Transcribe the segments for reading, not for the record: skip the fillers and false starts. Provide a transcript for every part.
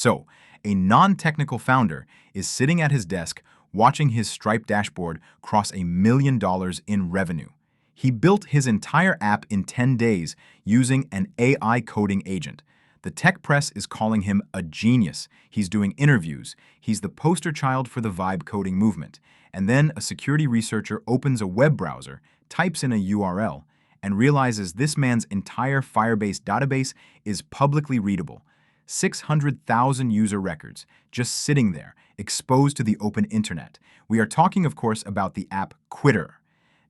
So, a non-technical founder is sitting at his desk watching his Stripe dashboard cross $1 million in revenue. He built his entire app in 10 days using an AI coding agent. The tech press is calling him a genius. He's doing interviews. He's the poster child for the vibe coding movement. And then a security researcher opens a web browser, types in a URL, and realizes this man's entire Firebase database is publicly readable. 600,000 user records, just sitting there, exposed to the open internet. We are talking, of course, about the app Quitter.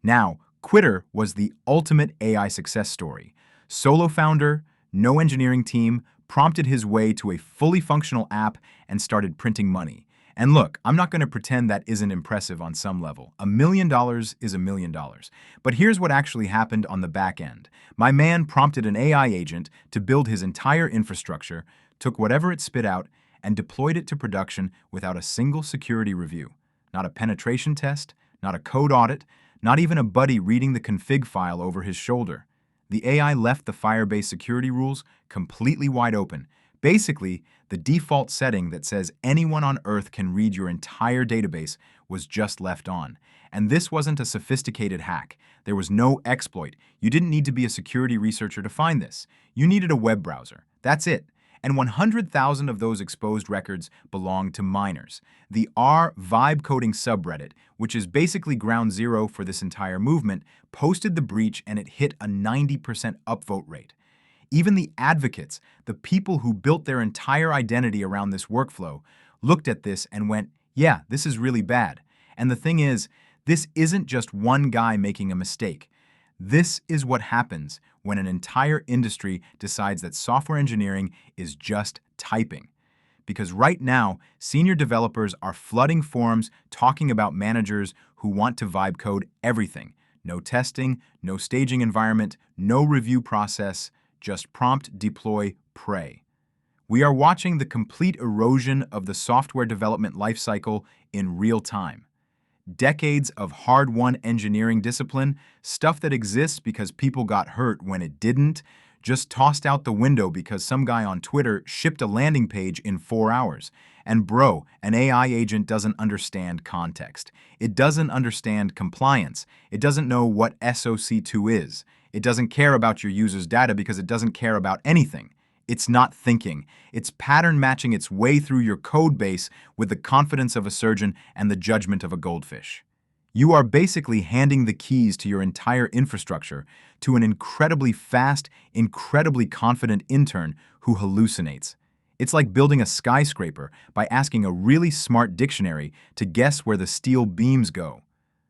Now, Quitter was the ultimate AI success story. Solo founder, no engineering team, prompted his way to a fully functional app and started printing money. And look, I'm not going to pretend that isn't impressive on some level. $1 million is $1 million. But here's what actually happened on the back end. My man prompted an AI agent to build his entire infrastructure, took whatever it spit out, and deployed it to production without a single security review. Not a penetration test, not a code audit, not even a buddy reading the config file over his shoulder. The AI left the Firebase security rules completely wide open. Basically, the default setting that says anyone on Earth can read your entire database was just left on. And this wasn't a sophisticated hack. There was no exploit. You didn't need to be a security researcher to find this. You needed a web browser. That's it. And 100,000 of those exposed records belong to miners. The R Vibe Coding subreddit, which is basically ground zero for this entire movement, posted the breach and it hit a 90% upvote rate. Even the advocates, the people who built their entire identity around this workflow, looked at this and went, yeah, this is really bad. And the thing is, this isn't just one guy making a mistake. This is what happens when an entire industry decides that software engineering is just typing. Because right now, senior developers are flooding forums talking about managers who want to vibe code everything. No testing, no staging environment, no review process, just prompt, deploy, pray. We are watching the complete erosion of the software development lifecycle in real time. Decades of hard-won engineering discipline, stuff that exists because people got hurt when it didn't, just tossed out the window because some guy on Twitter shipped a landing page in 4 hours. And bro, an AI agent doesn't understand context. It doesn't understand compliance. It doesn't know what SOC2 is. It doesn't care about your user's data because it doesn't care about anything. It's not thinking. It's pattern matching its way through your code base with the confidence of a surgeon and the judgment of a goldfish. You are basically handing the keys to your entire infrastructure to an incredibly fast, incredibly confident intern who hallucinates. It's like building a skyscraper by asking a really smart dictionary to guess where the steel beams go.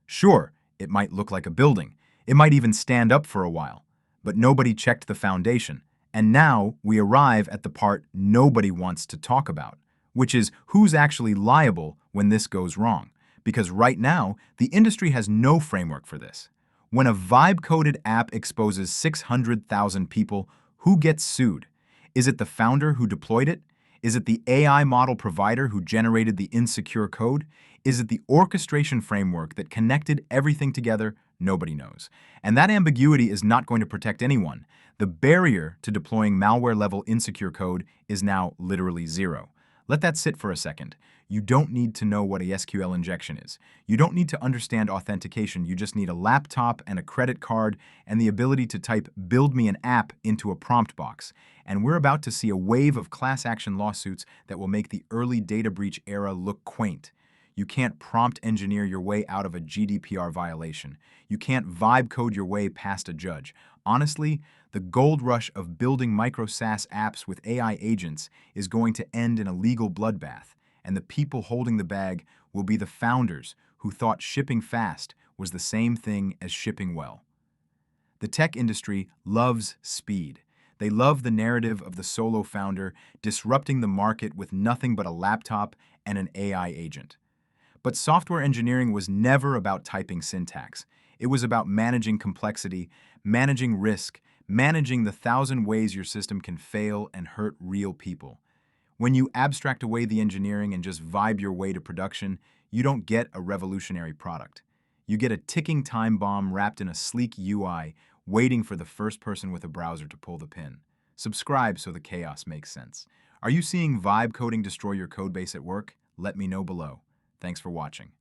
Sure, it might look like a building. It might even stand up for a while. But nobody checked the foundation. And now we arrive at the part nobody wants to talk about, which is who's actually liable when this goes wrong. Because right now, the industry has no framework for this. When a vibe-coded app exposes 600,000 people, who gets sued? Is it the founder who deployed it? Is it the AI model provider who generated the insecure code? Is it the orchestration framework that connected everything together? Nobody knows. And that ambiguity is not going to protect anyone. The barrier to deploying malware-level insecure code is now literally zero. Let that sit for a second. You don't need to know what a SQL injection is. You don't need to understand authentication. You just need a laptop and a credit card and the ability to type "build me an app" into a prompt box. And we're about to see a wave of class action lawsuits that will make the early data breach era look quaint. You can't prompt engineer your way out of a GDPR violation. You can't vibe code your way past a judge. Honestly, the gold rush of building micro SaaS apps with AI agents is going to end in a legal bloodbath, and the people holding the bag will be the founders who thought shipping fast was the same thing as shipping well. The tech industry loves speed. They love the narrative of the solo founder disrupting the market with nothing but a laptop and an AI agent. But software engineering was never about typing syntax. It was about managing complexity, managing risk, managing the 1,000 ways your system can fail and hurt real people. When you abstract away the engineering and just vibe your way to production, you don't get a revolutionary product. You get a ticking time bomb wrapped in a sleek UI, waiting for the first person with a browser to pull the pin. Subscribe so the chaos makes sense. Are you seeing vibe coding destroy your codebase at work? Let me know below. Thanks for watching.